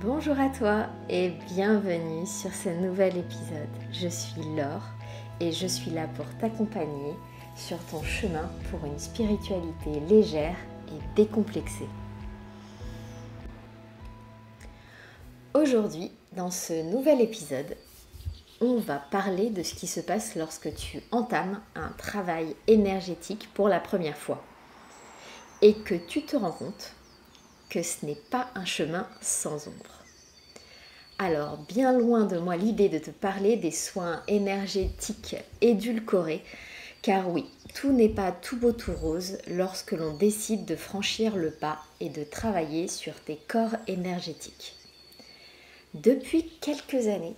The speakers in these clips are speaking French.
Bonjour à toi et bienvenue sur ce nouvel épisode. Je suis Laure et je suis là pour t'accompagner sur ton chemin pour une spiritualité légère et décomplexée. Aujourd'hui, dans ce nouvel épisode, on va parler de ce qui se passe lorsque tu entames un travail énergétique pour la première fois et que tu te rends compte que ce n'est pas un chemin sans ombre. Alors, bien loin de moi l'idée de te parler des soins énergétiques édulcorés, car oui, tout n'est pas tout beau tout rose lorsque l'on décide de franchir le pas et de travailler sur tes corps énergétiques. Depuis quelques années,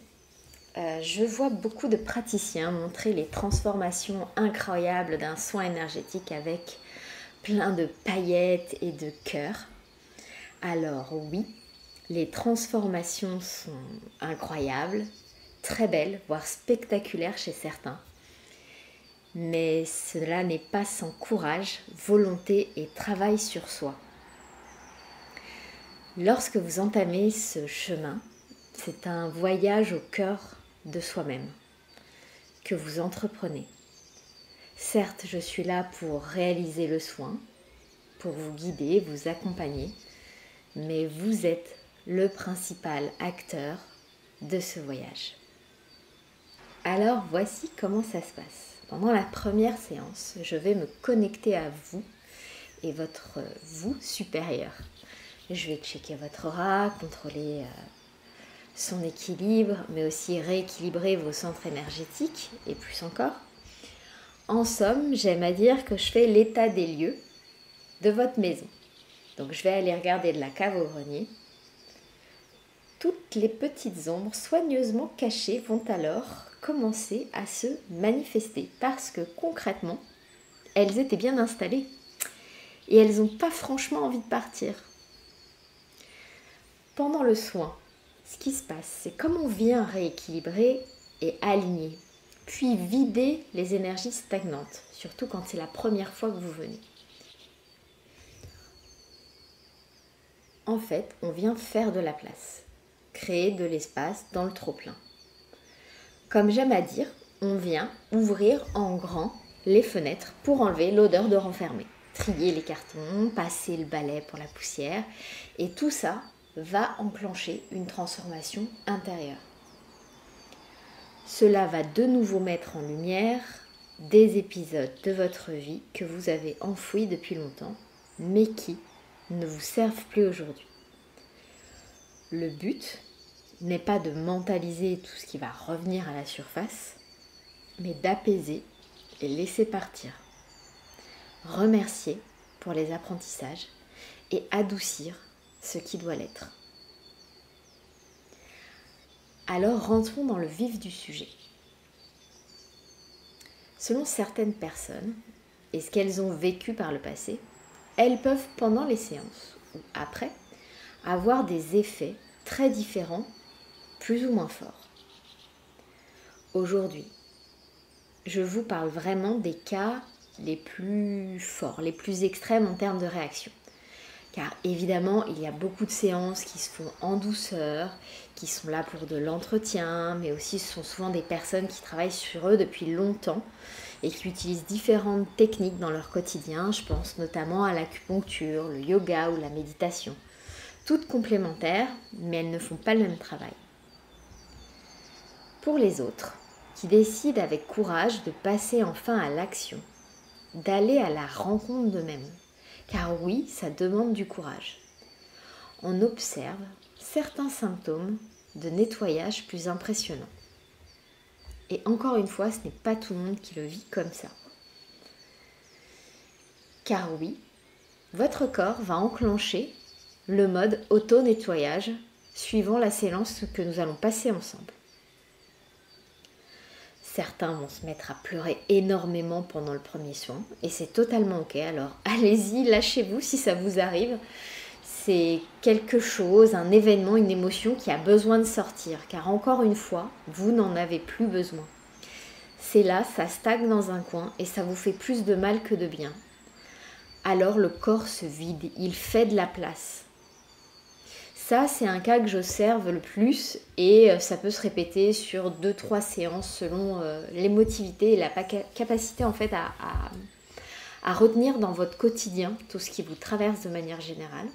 je vois beaucoup de praticiens montrer les transformations incroyables d'un soin énergétique avec plein de paillettes et de cœurs. Alors oui, les transformations sont incroyables, très belles, voire spectaculaires chez certains. Mais cela n'est pas sans courage, volonté et travail sur soi. Lorsque vous entamez ce chemin, c'est un voyage au cœur de soi-même que vous entreprenez. Certes, je suis là pour réaliser le soin, pour vous guider, vous accompagner, mais vous êtes le principal acteur de ce voyage. Alors voici comment ça se passe. Pendant la première séance, je vais me connecter à vous et votre vous supérieur. Je vais checker votre aura, contrôler son équilibre, mais aussi rééquilibrer vos centres énergétiques et plus encore. En somme, j'aime à dire que je fais l'état des lieux de votre maison. Donc je vais aller regarder de la cave au grenier. Toutes les petites ombres soigneusement cachées vont alors commencer à se manifester parce que concrètement, elles étaient bien installées et elles n'ont pas franchement envie de partir. Pendant le soin, ce qui se passe, c'est comme on vient rééquilibrer et aligner, puis vider les énergies stagnantes, surtout quand c'est la première fois que vous venez. En fait, on vient faire de la place, créer de l'espace dans le trop-plein. Comme j'aime à dire, on vient ouvrir en grand les fenêtres pour enlever l'odeur de renfermé, trier les cartons, passer le balai pour la poussière, et tout ça va enclencher une transformation intérieure. Cela va de nouveau mettre en lumière des épisodes de votre vie que vous avez enfouis depuis longtemps, mais qui ne vous servent plus aujourd'hui. Le but n'est pas de mentaliser tout ce qui va revenir à la surface, mais d'apaiser et laisser partir. Remercier pour les apprentissages et adoucir ce qui doit l'être. Alors rentrons dans le vif du sujet. Selon certaines personnes et ce qu'elles ont vécu par le passé, elles peuvent pendant les séances ou après avoir des effets très différents, plus ou moins forts. Aujourd'hui, je vous parle vraiment des cas les plus forts, les plus extrêmes en termes de réaction. Car évidemment, il y a beaucoup de séances qui se font en douceur, qui sont là pour de l'entretien, mais aussi ce sont souvent des personnes qui travaillent sur eux depuis longtemps et qui utilisent différentes techniques dans leur quotidien. Je pense notamment à l'acupuncture, le yoga ou la méditation. Toutes complémentaires, mais elles ne font pas le même travail. Pour les autres, qui décident avec courage de passer enfin à l'action, d'aller à la rencontre d'eux-mêmes, car oui, ça demande du courage. On observe certains symptômes de nettoyage plus impressionnants. Et encore une fois, ce n'est pas tout le monde qui le vit comme ça. Car oui, votre corps va enclencher le mode auto-nettoyage suivant la séance que nous allons passer ensemble. Certains vont se mettre à pleurer énormément pendant le premier soin et c'est totalement ok, alors allez-y, lâchez-vous si ça vous arrive. C'est quelque chose, un événement, une émotion qui a besoin de sortir car encore une fois, vous n'en avez plus besoin. C'est là, ça stagne dans un coin et ça vous fait plus de mal que de bien. Alors le corps se vide, il fait de la place. Ça, c'est un cas que j'observe le plus et ça peut se répéter sur 2-3 séances selon l'émotivité et la capacité en fait à retenir dans votre quotidien tout ce qui vous traverse de manière générale.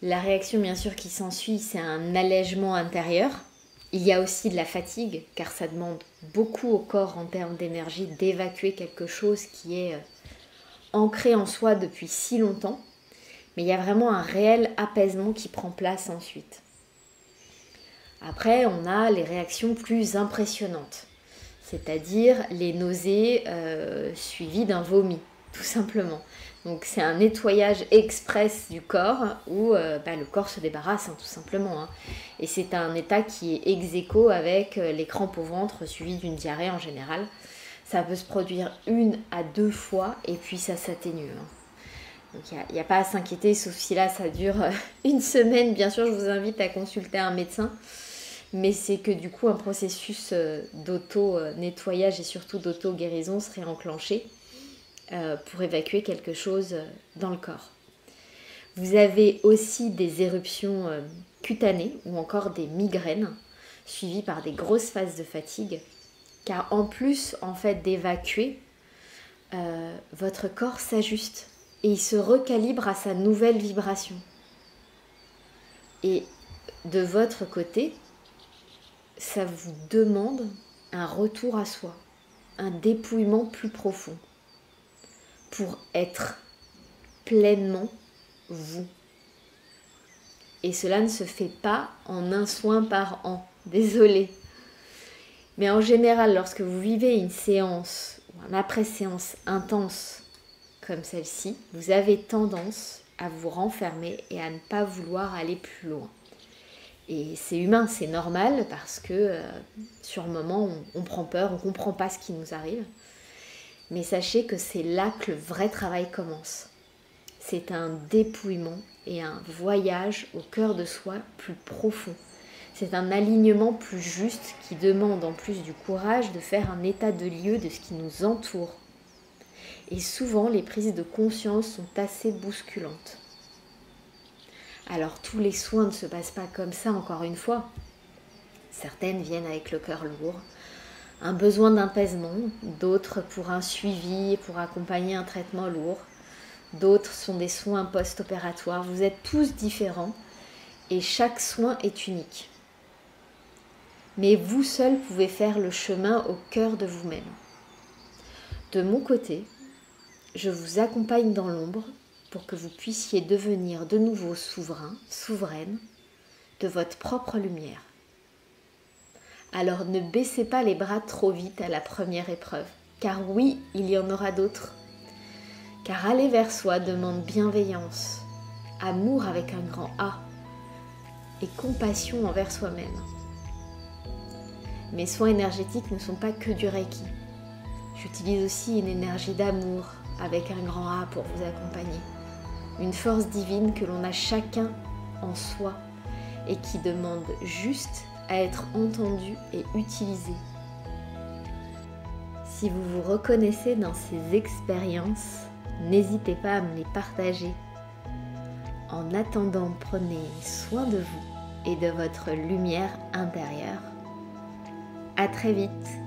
La réaction bien sûr qui s'ensuit, c'est un allègement intérieur. Il y a aussi de la fatigue car ça demande beaucoup au corps en termes d'énergie d'évacuer quelque chose qui est ancré en soi depuis si longtemps. Mais il y a vraiment un réel apaisement qui prend place ensuite. Après, on a les réactions plus impressionnantes, c'est-à-dire les nausées suivies d'un vomi, tout simplement. Donc c'est un nettoyage express du corps où le corps se débarrasse tout simplement. Et c'est un état qui est ex aequo avec les crampes au ventre suivies d'une diarrhée en général. Ça peut se produire 1 à 2 fois et puis ça s'atténue. Donc il n'y a pas à s'inquiéter, sauf si là ça dure 1 semaine. Bien sûr, je vous invite à consulter un médecin. Mais c'est que du coup un processus d'auto-nettoyage et surtout d'auto-guérison serait enclenché pour évacuer quelque chose dans le corps. Vous avez aussi des éruptions cutanées ou encore des migraines suivies par des grosses phases de fatigue. Car en plus en fait d'évacuer, votre corps s'ajuste et il se recalibre à sa nouvelle vibration. Et de votre côté, ça vous demande un retour à soi, un dépouillement plus profond pour être pleinement vous. Et cela ne se fait pas en un soin par an, désolé. Mais en général, lorsque vous vivez une séance ou une après-séance intense comme celle-ci, vous avez tendance à vous renfermer et à ne pas vouloir aller plus loin. Et c'est humain, c'est normal parce que sur le moment, on prend peur, on ne comprend pas ce qui nous arrive. Mais sachez que c'est là que le vrai travail commence. C'est un dépouillement et un voyage au cœur de soi plus profond. C'est un alignement plus juste qui demande en plus du courage de faire un état de lieu de ce qui nous entoure. Et souvent, les prises de conscience sont assez bousculantes. Alors, tous les soins ne se passent pas comme ça, encore une fois. Certaines viennent avec le cœur lourd, un besoin d'apaisement, d'autres pour un suivi, pour accompagner un traitement lourd. D'autres sont des soins post-opératoires. Vous êtes tous différents et chaque soin est unique. Mais vous seul pouvez faire le chemin au cœur de vous-même. De mon côté, je vous accompagne dans l'ombre pour que vous puissiez devenir de nouveau souverain, souveraine de votre propre lumière. Alors ne baissez pas les bras trop vite à la première épreuve, car oui, il y en aura d'autres. Car aller vers soi demande bienveillance, amour avec un grand A et compassion envers soi-même. Mes soins énergétiques ne sont pas que du Reiki. J'utilise aussi une énergie d'amour avec un grand A pour vous accompagner. Une force divine que l'on a chacun en soi et qui demande juste à être entendue et utilisée. Si vous vous reconnaissez dans ces expériences, n'hésitez pas à me les partager. En attendant, prenez soin de vous et de votre lumière intérieure. À très vite!